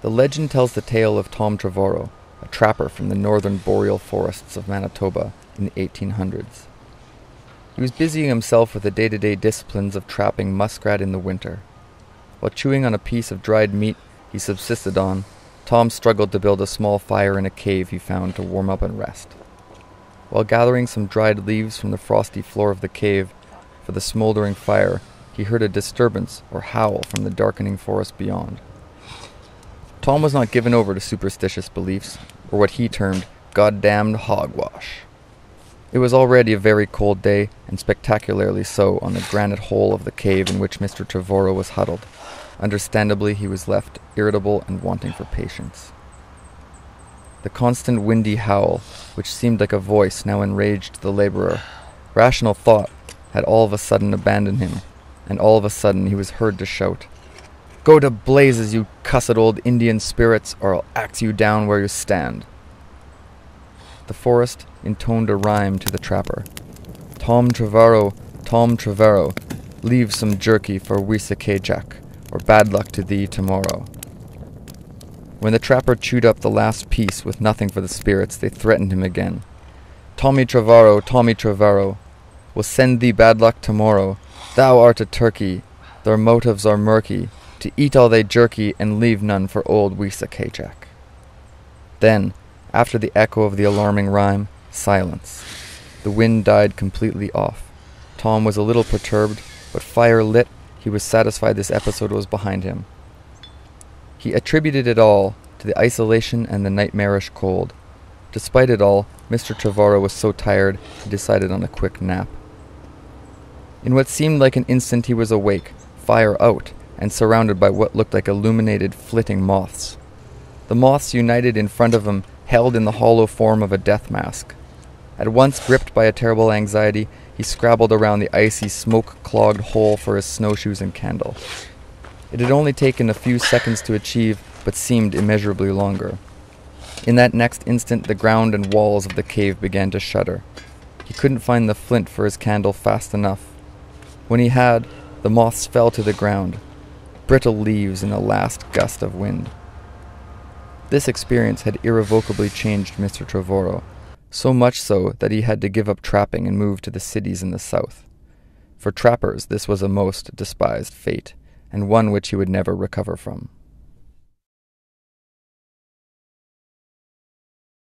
The legend tells the tale of Tom Trevorrow, a trapper from the northern boreal forests of Manitoba in the 1800s. He was busying himself with the day-to-day disciplines of trapping muskrat in the winter. While chewing on a piece of dried meat he subsisted on, Tom struggled to build a small fire in a cave he found to warm up and rest. While gathering some dried leaves from the frosty floor of the cave for the smoldering fire, he heard a disturbance or howl from the darkening forest beyond. Tom was not given over to superstitious beliefs, or what he termed goddamned hogwash. It was already a very cold day, and spectacularly so on the granite hole of the cave in which Mr. Trevorrow was huddled. Understandably, he was left irritable and wanting for patience. The constant windy howl, which seemed like a voice, now enraged the laborer. Rational thought had all of a sudden abandoned him, and all of a sudden he was heard to shout, "Go to blazes, you cussed old Indian spirits, or I'll axe you down where you stand." The forest intoned a rhyme to the trapper. Tom Trevorrow, leave some jerky for Wissaquajack, or bad luck to thee tomorrow. When the trapper chewed up the last piece with nothing for the spirits, they threatened him again. Tommy Trevorrow, we'll send thee bad luck tomorrow. Thou art a turkey, their motives are murky, to eat all they jerky and leave none for old Wissaquajack. Then, after the echo of the alarming rhyme, silence. The wind died completely off. Tom was a little perturbed, but fire lit, he was satisfied this episode was behind him. He attributed it all to the isolation and the nightmarish cold. Despite it all, Mr. Trevorrow was so tired he decided on a quick nap. In what seemed like an instant he was awake, fire out, and surrounded by what looked like illuminated, flitting moths. The moths united in front of him, held in the hollow form of a death mask. At once gripped by a terrible anxiety, he scrabbled around the icy, smoke-clogged hole for his snowshoes and candle. It had only taken a few seconds to achieve, but seemed immeasurably longer. In that next instant, the ground and walls of the cave began to shudder. He couldn't find the flint for his candle fast enough. When he had, the moths fell to the ground, brittle leaves in a last gust of wind. This experience had irrevocably changed Mr. Trevorrow, so much so that he had to give up trapping and move to the cities in the south. For trappers, this was a most despised fate, and one which he would never recover from.